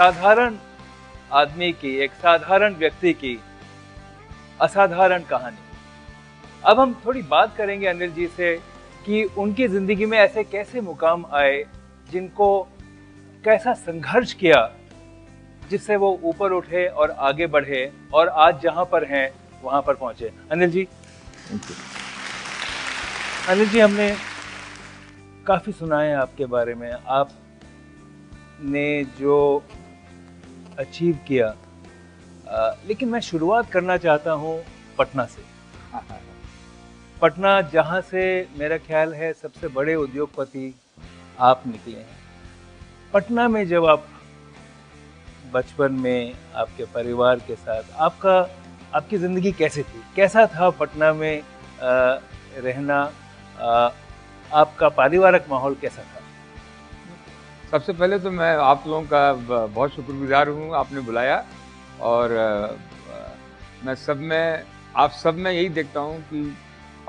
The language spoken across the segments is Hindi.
साधारण आदमी की, एक साधारण व्यक्ति की असाधारण कहानी। अब हम थोड़ी बात करेंगे अनिल जी से कि उनकी जिंदगी में ऐसे कैसे मुकाम आए, जिनको कैसा संघर्ष किया जिससे वो ऊपर उठे और आगे बढ़े और आज जहां पर हैं वहां पर पहुंचे। अनिल जी, अनिल जी, हमने काफी सुना है आपके बारे में, आपने जो अचीव किया, लेकिन मैं शुरुआत करना चाहता हूं पटना से। पटना, जहां से मेरा ख्याल है सबसे बड़े उद्योगपति आप निकले हैं। पटना में जब आप बचपन में आपके परिवार के साथ, आपकी जिंदगी कैसी थी, कैसा था पटना में रहना, आपका पारिवारिक माहौल कैसा था? सबसे पहले तो मैं आप लोगों का बहुत शुक्रगुजार हूँ, आपने बुलाया। और मैं आप सब में यही देखता हूँ कि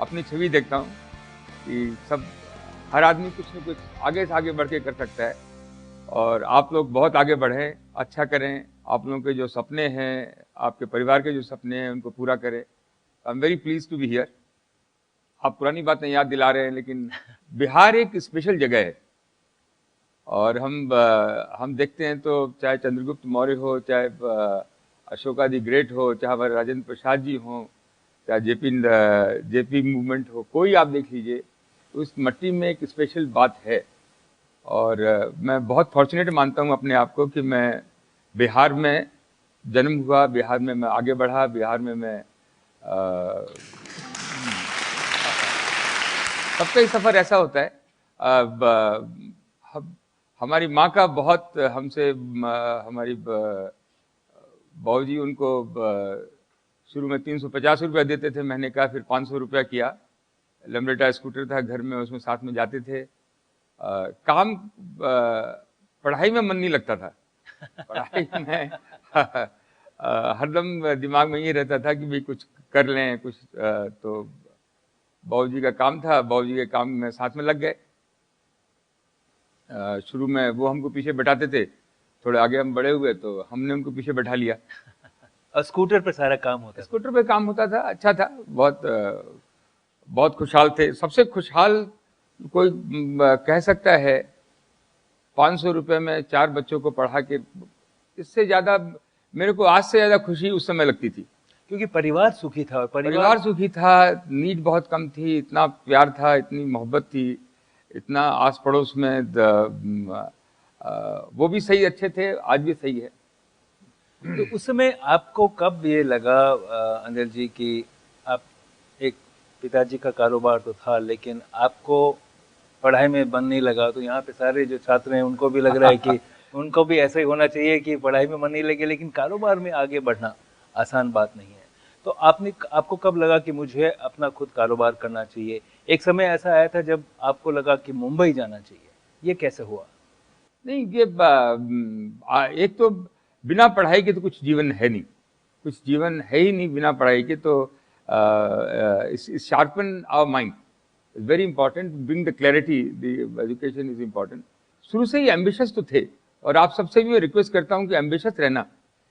अपनी छवि देखता हूँ कि हर आदमी कुछ न कुछ आगे से आगे बढ़ के कर सकता है, और आप लोग बहुत आगे बढ़ें, अच्छा करें। आप लोगों के जो सपने हैं, आपके परिवार के जो सपने हैं, उनको पूरा करें। I am very please to be here. आप पुरानी बातें याद दिला रहे हैं, लेकिन बिहार एक स्पेशल जगह है। और हम देखते हैं तो चाहे चंद्रगुप्त मौर्य हो, चाहे अशोका दी ग्रेट हो, चाहे हमारे राजेंद्र प्रसाद जी हों, चाहे जेपी मूवमेंट हो, कोई आप देख लीजिए, उस मट्टी में एक स्पेशल बात है। और मैं बहुत फॉर्चुनेट मानता हूँ अपने आप को कि मैं बिहार में जन्म हुआ, बिहार में मैं आगे बढ़ा, बिहार में मैं सबका ही सफ़र ऐसा होता है। हमारी माँ का बहुत हमसे, हमारी बाबूजी उनको शुरू में 350 रुपया देते थे महीने का, फिर 500 रुपया किया। लम्बरेटा स्कूटर था घर में, उसमें साथ में जाते थे। पढ़ाई में मन नहीं लगता था। पढ़ाई में हरदम दिमाग में ये रहता था कि भाई कुछ कर लें, कुछ। तो बाबूजी का काम था, बाबूजी के काम में साथ में लग गए। शुरू में वो हमको पीछे बैठाते थे, थोड़े आगे हम बड़े हुए तो हमने उनको पीछे बैठा लिया। और स्कूटर पे सारा काम होता था? स्कूटर पे काम होता था, अच्छा था, बहुत खुशहाल थे। सबसे खुशहाल कोई कह सकता है 500 रुपये में 4 बच्चों को पढ़ा के। इससे ज्यादा मेरे को आज से ज्यादा खुशी उस समय लगती थी, क्योंकि परिवार सुखी था। और परिवार सुखी था, नीड बहुत कम थी, इतना प्यार था, इतनी मोहब्बत थी, इतना आस पड़ोस में वो भी सही अच्छे थे, आज भी सही है। तो उस समय आपको कब ये लगा अनिल जी कि आप, एक पिताजी का कारोबार तो था, लेकिन आपको पढ़ाई में मन नहीं लगा? तो यहाँ पे सारे जो छात्र हैं उनको भी लग रहा है कि उनको भी ऐसा ही होना चाहिए कि पढ़ाई में मन नहीं लगे, लेकिन कारोबार में आगे बढ़ना आसान बात नहीं है। तो आपको कब लगा कि मुझे अपना खुद कारोबार करना चाहिए? एक समय ऐसा आया था जब आपको लगा कि मुंबई जाना चाहिए, ये कैसे हुआ? नहीं, ये एक तो बिना पढ़ाई के तो कुछ जीवन है नहीं, कुछ जीवन है ही नहीं बिना पढ़ाई के। तो sharpen our mind is very important, bring the clarity, the education is important. शुरू से ही एम्बिशियस तो थे, और आप सबसे भी मैं रिक्वेस्ट करता हूँ कि एम्बिशियस रहना,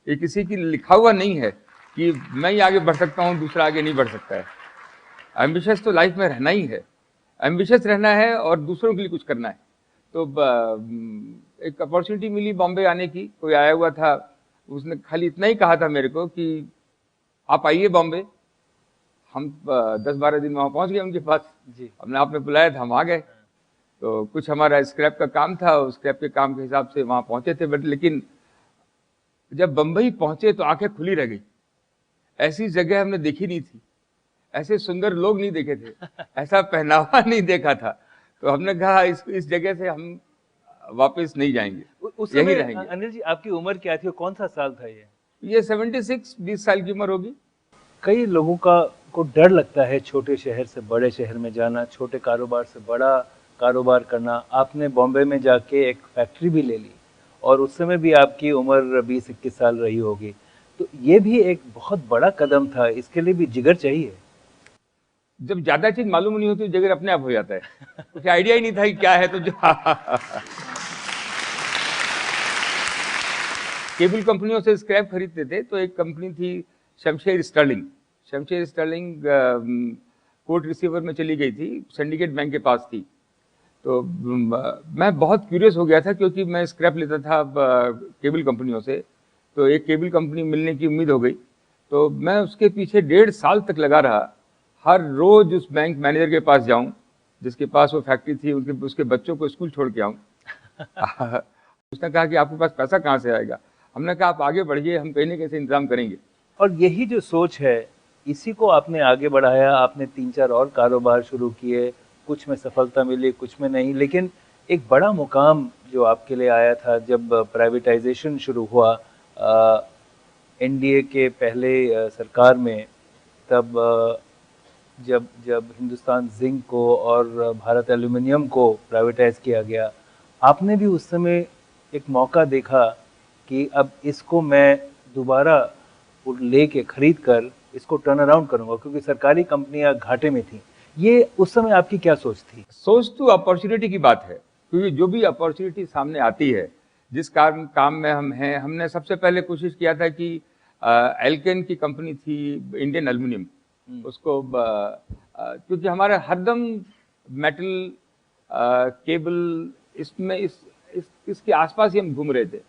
ये किसी की लिखा हुआ नहीं है कि मैं ही आगे बढ़ सकता हूँ, दूसरा आगे नहीं बढ़ सकता है। एम्बिशियस तो लाइफ में रहना ही है, एम्बिशियस रहना है और दूसरों के लिए कुछ करना है। तो एक अपॉर्चुनिटी मिली बॉम्बे आने की, कोई आया हुआ था, उसने खाली इतना ही कहा था मेरे को कि आप आइए बॉम्बे। हम 10-12 दिन वहाँ पहुँच गए उनके पास जी। अपने आप में बुलाया था, हम आ गए। तो कुछ हमारा स्क्रैप का काम था, उस स्क्रैप के काम के हिसाब से वहाँ पहुँचे थे। बट लेकिन जब बम्बई पहुँचे तो आंखें खुली रह गई। ऐसी जगह हमने देखी नहीं थी, ऐसे सुंदर लोग नहीं देखे थे, ऐसा पहनावा नहीं देखा था। तो हमने कहा इस जगह से हम वापस नहीं जाएंगे, यहीं रहेंगे। अनिल जी, आपकी उम्र क्या थी और कौन सा साल था ये 76, 20 साल की उम्र होगी। कई लोगों को डर लगता है छोटे शहर से बड़े शहर में जाना, छोटे कारोबार से बड़ा कारोबार करना। आपने बॉम्बे में जाके एक फैक्ट्री भी ले ली, और उस समय भी आपकी उम्र 20-21 साल रही होगी। तो ये भी एक बहुत बड़ा कदम था, इसके लिए भी जिगर चाहिए। जब ज्यादा चीज मालूम नहीं होती जिगर अपने आप हो जाता है। कुछ आइडिया ही नहीं था कि क्या है, तो जो केबल कंपनियों से स्क्रैप खरीदते थे, तो एक कंपनी थी Shamsher Sterling. Shamsher Sterling court receiver में चली गई थी, सिंडिकेट बैंक के पास थी। तो मैं बहुत क्यूरियस हो गया था, क्योंकि मैं स्क्रैप लेता था केबल कंपनियों से, तो एक केबल कंपनी मिलने की उम्मीद हो गई। तो मैं उसके पीछे 1.5 साल तक लगा रहा, हर रोज उस बैंक मैनेजर के पास जाऊं जिसके पास वो फैक्ट्री थी, उसके बच्चों को स्कूल छोड़ के आऊं। उसने कहा कि आपके पास पैसा कहाँ से आएगा? हमने कहा आप आगे बढ़िए, हम कहीं ना कहीं से इंतजाम करेंगे। और यही जो सोच है, इसी को आपने आगे बढ़ाया। आपने 3-4 और कारोबार शुरू किए, कुछ में सफलता मिली, कुछ में नहीं, लेकिन एक बड़ा मुकाम जो आपके लिए आया था जब प्राइवेटाइजेशन शुरू हुआ एनडीए के पहले सरकार में, तब जब जब हिंदुस्तान जिंक को और भारत एल्युमिनियम को प्राइवेटाइज किया गया, आपने भी उस समय एक मौका देखा कि अब इसको मैं दोबारा लेके खरीद कर इसको टर्न अराउंड करूंगा, क्योंकि सरकारी कंपनियां घाटे में थी। ये उस समय आपकी क्या सोच थी? सोच तो अपॉर्चुनिटी की बात है, क्योंकि जो भी अपॉर्चुनिटी सामने आती है, जिस काम में हम हैं, हमने सबसे पहले कोशिश किया था कि एल्केन की कंपनी थी इंडियन एल्युमिनियम, उसको क्योंकि हमारा हरदम मेटल केबल इसमें इसके आसपास ही हम घूम रहे थे,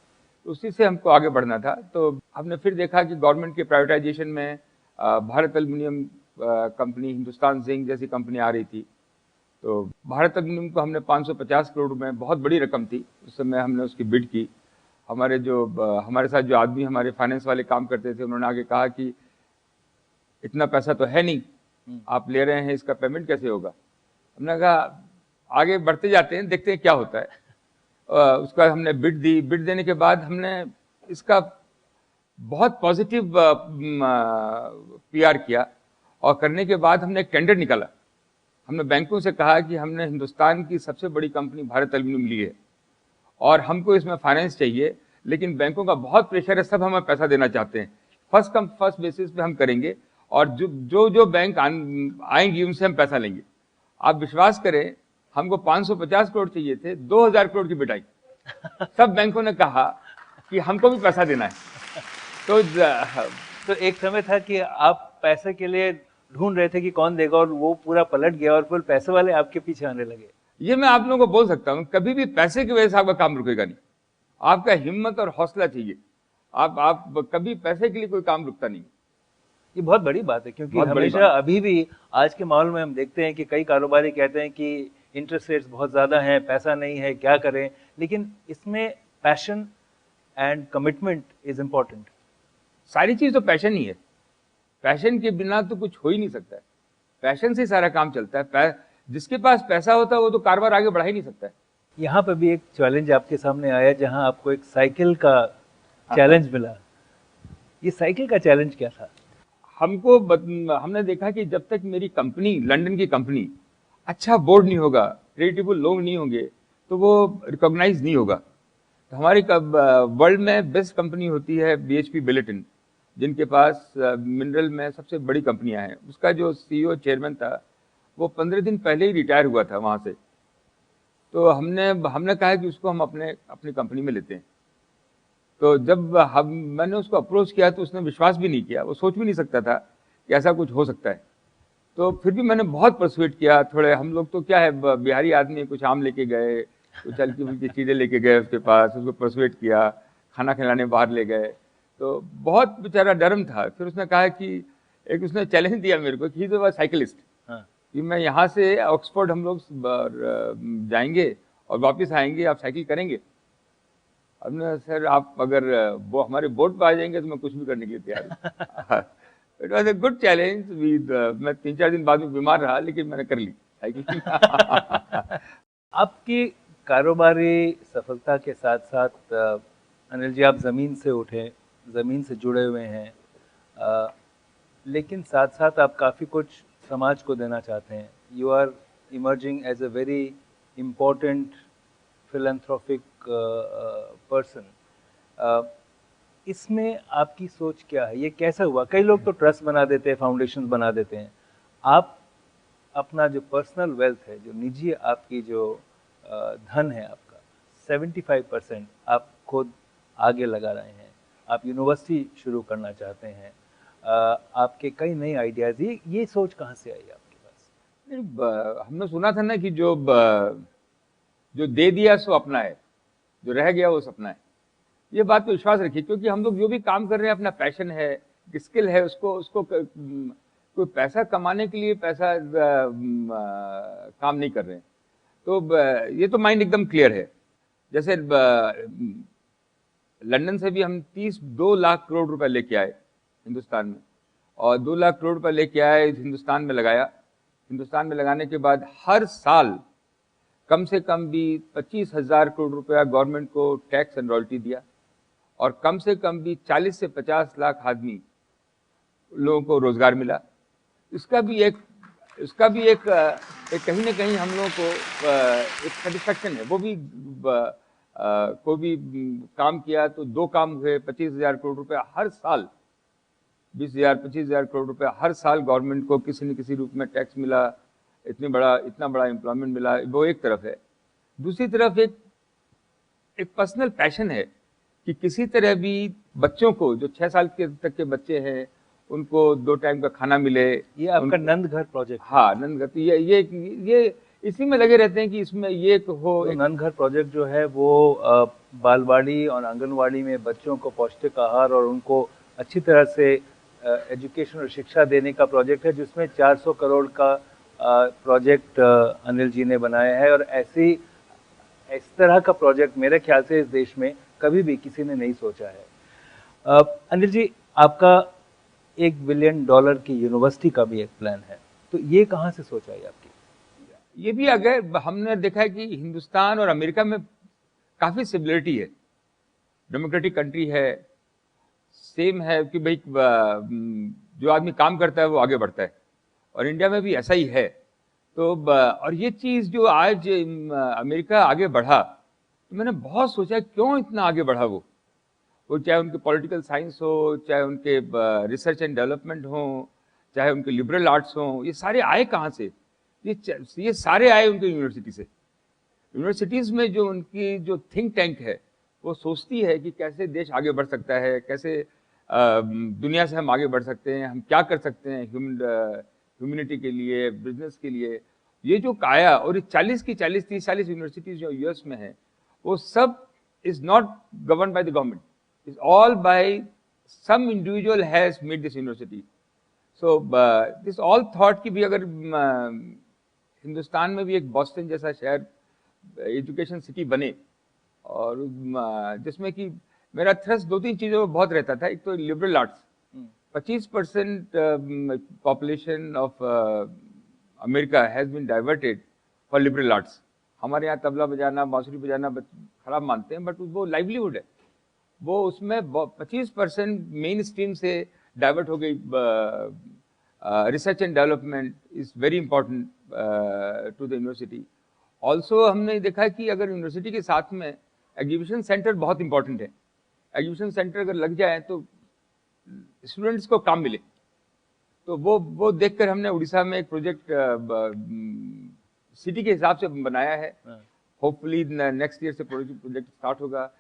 उसी से हमको आगे बढ़ना था। तो हमने फिर देखा कि गवर्नमेंट के प्राइवेटाइजेशन में Bharat aluminium company, Hindustan zinc जैसी कंपनी आ रही थी। तो भारत एल्युमिनियम को हमने 550 करोड़ में, बहुत बड़ी रकम थी उस समय, हमने उसकी बिड की। हमारे साथ जो आदमी हमारे फाइनेंस वाले काम करते थे, उन्होंने आगे कहा कि इतना पैसा तो है नहीं, आप ले रहे हैं, इसका पेमेंट कैसे होगा? हमने कहा आगे बढ़ते जाते हैं, देखते हैं क्या होता है। उसके बाद हमने बिड दी। बिड देने के बाद हमने इसका बहुत पॉजिटिव पीआर किया, और करने के बाद हमने एक टेंडर निकाला। हमने बैंकों से कहा कि हमने हिंदुस्तान की सबसे बड़ी कंपनी भारत एल्युमिनियम ली है और हमको इसमें फाइनेंस चाहिए, लेकिन बैंकों का बहुत प्रेशर है, सब हमें पैसा देना चाहते हैं, फर्स्ट कम फर्स्ट बेसिस पे हम करेंगे, और जो बैंक आएंगी उनसे हम पैसा लेंगे। आप विश्वास करें, हमको 550 करोड़ चाहिए थे, 2000 करोड़ की बिटाई। सब बैंकों ने कहा कि हमको भी पैसा देना है। तो एक समय था कि आप पैसे के लिए ढूंढ रहे थे कि कौन देगा, और वो पूरा पलट गया और फिर पैसे वाले आपके पीछे आने लगे। ये मैं आप लोगों को बोल सकता हूं, कभी भी पैसे की वजह से आपका काम रुकेगा नहीं। आपका हिम्मत और हौसला चाहिए। आप कभी पैसे के लिए कोई काम रुकता नहीं। ये बहुत बड़ी बात है, क्योंकि हमेशा अभी भी आज के माहौल में हम देखते हैं कि कई कारोबारी कहते हैं कि इंटरेस्ट रेट्स बहुत ज़्यादा हैं, पैसा नहीं है, क्या करें। लेकिन इसमें passion and commitment is important. सारी चीज़ तो पैशन ही है, पैशन के बिना तो कुछ हो ही नहीं सकता है। पैशन से सारा काम चलता है। जिसके पास पैसा होता है वो तो कारोबार आगे बढ़ा ही नहीं सकता है। यहाँ पर भी एक चैलेंज आपके सामने आया, जहाँ आपको एक साइकिल का चैलेंज मिला। ये साइकिल का चैलेंज क्या था? हमने देखा कि जब तक मेरी कंपनी, लंदन की कंपनी, अच्छा बोर्ड नहीं होगा, क्रेडिटेबल लोग नहीं होंगे, तो वो रिकॉग्नाइज नहीं होगा। तो हमारी वर्ल्ड में बेस्ट कंपनी होती है BHP बिलेटिन, जिनके पास मिनरल में सबसे बड़ी कंपनियां हैं। उसका जो CEO चेयरमैन था, वो 15 दिन पहले ही रिटायर हुआ था वहाँ से। तो हमने कहा कि उसको हम अपनी कंपनी में लेते हैं। तो जब मैंने उसको अप्रोच किया तो उसने विश्वास भी नहीं किया, वो सोच भी नहीं सकता था कि ऐसा कुछ हो सकता है। तो फिर भी मैंने बहुत परसुएट किया। थोड़े हम लोग तो क्या है, बिहारी आदमी, कुछ आम लेके गए, कुछ हल्की फुल्की चीज़ें लेके गए उसके पास, उसको परसुएट किया, खाना खिलाने बाहर ले गए। तो बहुत बेचारा डरम था। फिर उसने कहा कि उसने चैलेंज दिया मेरे को कि ही इज अ साइकिलिस्ट, कि मैं यहाँ से ऑक्सफोर्ड हम लोग जाएंगे और वापस आएंगे, आप साइकिल करेंगे? हमने, सर आप अगर वो हमारे बोर्ड पर आ जाएंगे तो मैं कुछ भी करने के लिए तैयार हूँ। It was a good challenge. मैं 3-4 दिन बाद में बीमार रहा, लेकिन मैंने कर ली साइकिल। आपकी कारोबारी सफलता के साथ साथ अनिल जी, आप ज़मीन से उठे, ज़मीन से जुड़े हुए हैं, लेकिन साथ साथ आप काफ़ी कुछ समाज को देना चाहते हैं। You are emerging as a very important philanthropic person. इसमें आपकी सोच क्या है? ये कैसा हुआ? कई लोग तो ट्रस्ट बना देते हैं, फाउंडेशन बना देते हैं। आप अपना जो पर्सनल वेल्थ है, जो निजी आपकी जो धन है आपका, 75% आप खुद आगे लगा रहे हैं। आप यूनिवर्सिटी शुरू करना चाहते हैं, आपके कई नए आइडियाज़, ये सोच कहाँ से आई आपके पास? नहीं, हमने सुना था ना कि जो दे दिया सो अपना है, जो रह गया वो सपना है। ये बात पे विश्वास रखिए, क्योंकि हम लोग जो भी काम कर रहे हैं अपना पैशन है, स्किल है, उसको उसको कोई पैसा कमाने के लिए पैसा काम नहीं कर रहे हैं। तो ये तो माइंड एकदम क्लियर है। जैसे लंदन से भी हम 2 लाख करोड़ रुपए लेके आए हिंदुस्तान में, और 2 लाख करोड़ रुपए लेके आए, हिंदुस्तान में लगाया। हिंदुस्तान में लगाने के बाद हर साल कम से कम भी 25,000 करोड़ रुपया गवर्नमेंट को टैक्स एंड रॉयल्टी दिया, और कम से कम भी 40 से 50 लाख आदमी लोगों को रोजगार मिला। इसका भी एक कहीं ना कहीं हम लोगों को एक सेटिस्फैक्शन है। वो भी कोई भी काम किया तो 2 काम हुए, 25,000 करोड़ रुपया हर साल, 20,000 25,000 करोड़ रुपया हर साल गवर्नमेंट को किसी न किसी रूप में टैक्स मिला, इतना बड़ा एम्प्लॉयमेंट मिला। वो एक तरफ है। दूसरी तरफ एक पर्सनल पैशन है कि किसी तरह भी बच्चों को, जो 6 साल तक के बच्चे हैं, उनको 2 टाइम का खाना मिले। ये आपका नंद घर प्रोजेक्ट? हाँ, नंद घर। ये इसी में लगे रहते हैं कि इसमें ये हो। तो नंद घर प्रोजेक्ट जो है वो बालवाड़ी और आंगनवाड़ी में बच्चों को पौष्टिक आहार और उनको अच्छी तरह से एजुकेशन और शिक्षा देने का प्रोजेक्ट है, जिसमें 400 करोड़ का प्रोजेक्ट अनिल जी ने बनाया है। और इस तरह का प्रोजेक्ट मेरे ख्याल से इस देश में कभी भी किसी ने नहीं सोचा है। अनिल जी, आपका $1 बिलियन की यूनिवर्सिटी का भी एक प्लान है, तो ये कहाँ से सोचा है आपकी? ये भी अगर हमने देखा है कि हिंदुस्तान और अमेरिका में काफी सिमिलरिटी है। डेमोक्रेटिक कंट्री है, सेम है कि भाई जो आदमी काम करता है वो आगे बढ़ता है, और इंडिया में भी ऐसा ही है। तो और ये चीज जो आज अमेरिका आगे बढ़ा, तो मैंने बहुत सोचा क्यों इतना आगे बढ़ा। वो चाहे उनके पॉलिटिकल साइंस हो, चाहे उनके रिसर्च एंड डेवलपमेंट हो, चाहे उनके लिबरल आर्ट्स हो, ये सारे आए कहाँ से? ये सारे आए उनके यूनिवर्सिटी से। यूनिवर्सिटीज में जो उनकी जो थिंक टैंक है, वो सोचती है कि कैसे देश आगे बढ़ सकता है, कैसे दुनिया से हम आगे बढ़ सकते हैं, हम क्या कर सकते हैं ह्यूमैनिटी के लिए, बिजनेस के लिए। ये जो काया, और 30-40 यूनिवर्सिटीज जो यूएस में है, वो सब is not govern by the government, is all by some individual has made this university. So this all thought कि भी अगर हिंदुस्तान में भी एक बॉस्टन जैसा शहर एजुकेशन सिटी बने, और जिसमें कि मेरा थ्रस्ट 2-3 चीजों में बहुत रहता था। एक तो liberal arts, 25% population of America has been diverted for liberal arts. हमारे यहाँ तबला बजाना, बांसुरी बजाना खराब मानते हैं, बट वो लाइवलीहुड है। वो उसमें 25% मेन स्ट्रीम से डाइवर्ट हो गई। Research and development is very important to the university. Also हमने देखा कि अगर यूनिवर्सिटी के साथ में एग्जीबिशन सेंटर बहुत इंपॉर्टेंट है। एग्जीबिशन सेंटर अगर लग जाए तो स्टूडेंट्स को काम मिले। तो वो देखकर हमने उड़ीसा में एक प्रोजेक्ट सिटी के हिसाब से बनाया है। होपफुली नेक्स्ट ईयर से प्रोजेक्ट स्टार्ट होगा।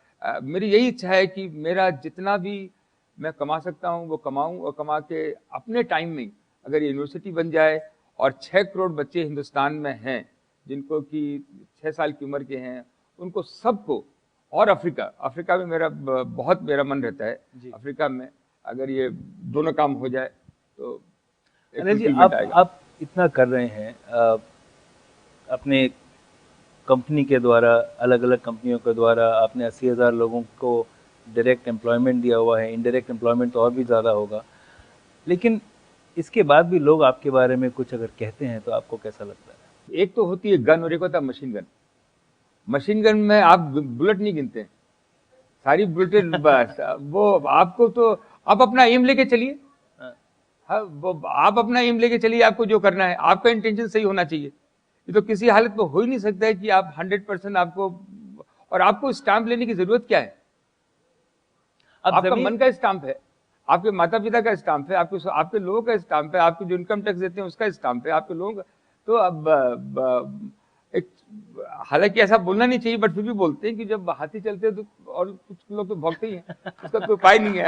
मेरी यही इच्छा है कि मेरा जितना भी मैं कमा सकता हूँ वो कमाऊँ, और कमा के अपने टाइम में अगर ये यूनिवर्सिटी बन जाए, और 6 करोड़ बच्चे हिंदुस्तान में हैं जिनको कि 6 साल की उम्र के हैं, उनको सबको, और अफ्रीका में बहुत मेरा मन रहता है। अफ्रीका में अगर ये दोनों काम हो जाए तो अनिल जी, आप इतना कर रहे हैं अपने कंपनी के द्वारा, अलग अलग कंपनियों के द्वारा आपने 80,000 लोगों को डायरेक्ट एम्प्लॉयमेंट दिया हुआ है। इनडायरेक्ट एम्प्लॉयमेंट तो और भी ज़्यादा होगा, लेकिन इसके बाद भी लोग आपके बारे में कुछ अगर कहते हैं तो आपको कैसा लगता है? एक तो होती है गन, और एक होता है मशीन गन। मशीन गन में आप बुलेट नहीं गिनते हैं, सारी बुलेटें बस वो आपको, तो आप अपना एम लेके चलिए। हाँ, वो आप अपना एम लेके चलिए, आपको जो करना है, आपका इंटेंशन सही होना चाहिए। ये तो किसी हालत में हो ही नहीं सकता है कि आप 100% आपको, और आपको स्टाम्प लेने की जरूरत क्या है? आपका मन का स्टाम्प है, आपके माता पिता का स्टाम्प है, आपके लोगों का स्टाम्प है, आपके जो इनकम टैक्स देते हैं उसका स्टाम्प है, आपके लोगों का। तो अब एक हालांकि ऐसा बोलना नहीं चाहिए, बट फिर भी बोलते हैं कि जब हाथी चलते हैं तो और कुछ लोग तो भौंकते ही हैं, उसका तो उपाय नहीं है।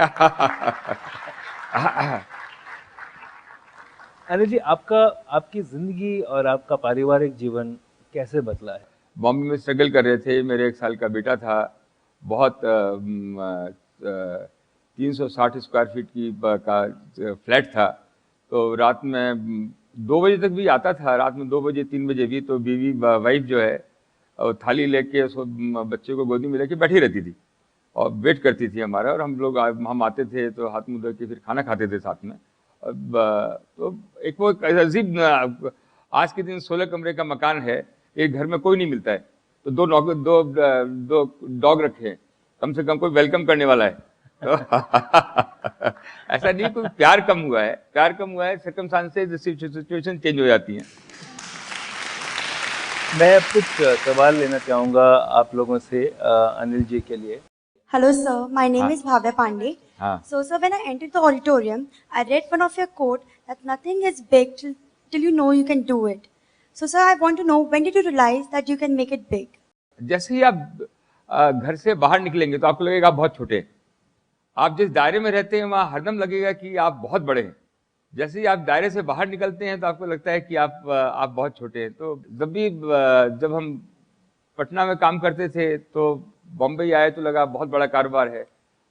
अनिल जी, आपकी जिंदगी और आपका पारिवारिक जीवन कैसे बदला है? बॉम्बे में स्ट्रगल कर रहे थे, मेरे 1 साल का बेटा था, बहुत 360 स्क्वायर फीट का फ्लैट था, तो रात में 2 बजे तक भी आता था, रात में 2 बजे 3 बजे भी, तो बीवी वाइफ जो है थाली लेके उसको बच्चे को गोदी में लेके बैठी रहती थी और वेट करती थी हमारा, और हम लोग हम आते थे तो हाथ मुंह धो के फिर खाना खाते थे साथ में। तो एक वो अजीब, आज के दिन 16 कमरे का मकान है, एक घर में कोई नहीं मिलता है, तो दो डॉग रखे हैं, कम से कम कोई वेलकम करने वाला है। तो ऐसा नहीं कोई प्यार कम हुआ है, सर्कमस्टांसेस सिचुएशन चेंज हो जाती हैं। मैं अब कुछ सवाल लेना चाहूँगा आप लोगों से अनिल जी के लिए। Hello, sir. My name हाँ. is Bhavya Pandey. हाँ. So, sir, when I entered the auditorium, I read one of your quote that nothing is big till you know you can do it. So, sir, I want to know, when did you realize that you can make it big? जैसे ही आप घर से बाहर निकलेंगे तो आपको लगेगा आप बहुत छोटे हैं। आप जिस दायरे में रहते हैं वहाँ हरदम लगेगा कि आप बहुत बड़े हैं। जैसे ही आप दायरे से बाहर निकलते हैं तो आपको लगता है कि आप बहुत छोटे हैं। तो जब हम पटना में काम करते थे तो बम्बई आए तो लगा बहुत बड़ा कारोबार है,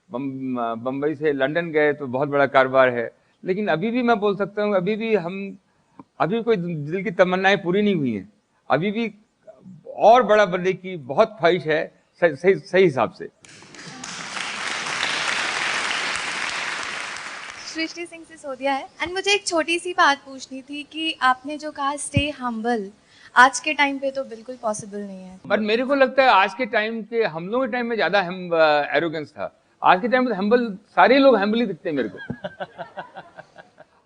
बम्बई से लंदन गए तो बहुत बड़ा कारोबार है, लेकिन अभी भी मैं बोल सकता हूँ अभी कोई दिल की तमन्नाएं पूरी नहीं हुई हैं, अभी भी और बड़ा बनने की बहुत ख्वाहिश है, सही हिसाब से। सृष्टि सिंह सिसोदिया है, एंड मुझे एक छोटी सी बात पूछनी थी कि आपने जो कहा स्टे हम्बल, आज के टाइम पे तो बिल्कुल पॉसिबल नहीं है। बट मेरे को लगता है आज के टाइम के, हम लोगों के टाइम में ज्यादा एरोगेंस था। आज के टाइम में हम्बल, सारे लोग हम्बल ही दिखते हैं मेरे को।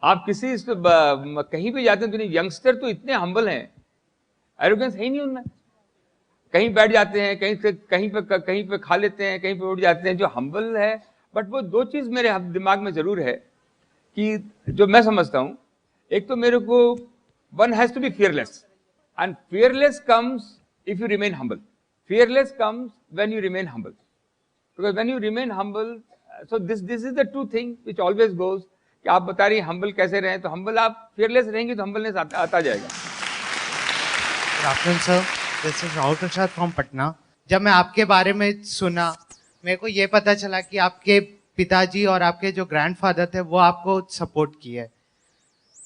आप कहीं भी जाते हैं तो यंगस्टर तो इतने हम्बल हैं, एरोगेंस है ही नहीं उनमें। कहीं बैठ जाते हैं, कहीं पे खा लेते हैं, कहीं पे उठ जाते हैं, जो हम्बल है। बट वो 2 चीज मेरे दिमाग में जरूर है कि जो मैं समझता हूं, एक तो मेरे को one has to be fearless, and fearless comes if you remain humble. Fearless comes when you remain humble, because when you remain humble, so this is the two thing which always goes, कि आप बता रही humble कैसे रहें, तो humble आप fearless रहेंगे तो humbleness आता जाएगा। Good afternoon, sir. This is Rahul Prasad from Patna. जब मैं आपके बारे में सुना, मेरे को ये पता चला कि आपके पिताजी और आपके जो ग्रैंडफादर थे वो आपको सपोर्ट किए।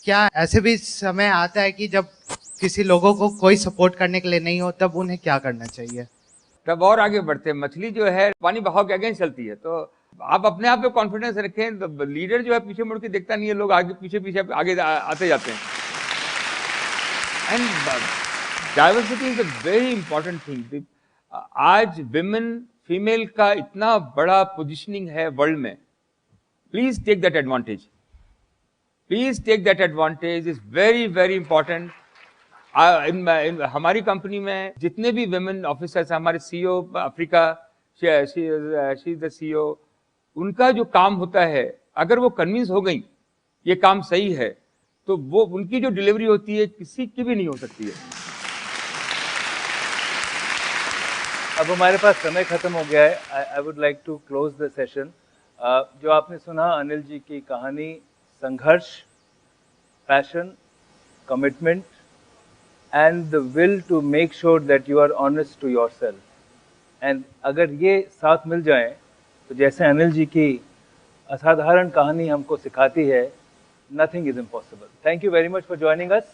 क्या ऐसे भी समय आता है कि जब किसी लोगों को कोई सपोर्ट करने के लिए नहीं हो, तब उन्हें क्या करना चाहिए? तब और आगे बढ़ते हैं। मछली जो है पानी बहाव के अगेंस्ट चलती है, तो आप अपने आप पे कॉन्फिडेंस रखें। तो लीडर जो है पीछे मुड़ के देखता नहीं है, लोग आगे पीछे आगे आते जाते हैं। And diversity is a very important thing. आज फीमेल का इतना बड़ा पोजिशनिंग है वर्ल्ड में, please take that advantage, please take that advantage, is very very important. हमारी कंपनी में जितने भी विमेन ऑफिसर्स, हमारे CEO Africa, she is the CEO, उनका जो काम होता है, अगर वो कन्विंस हो गई ये काम सही है, तो वो उनकी जो डिलीवरी होती है किसी की भी नहीं हो सकती है। अब हमारे पास समय खत्म हो गया है। I would like to close the session. जो आपने सुना अनिल जी की कहानी, संघर्ष, passion, commitment and the will to make sure that you are honest to yourself, and अगर ये साथ मिल जाएं तो जैसे अनिल जी की असाधारण कहानी हमको सिखाती है, nothing is impossible. Thank you very much for joining us.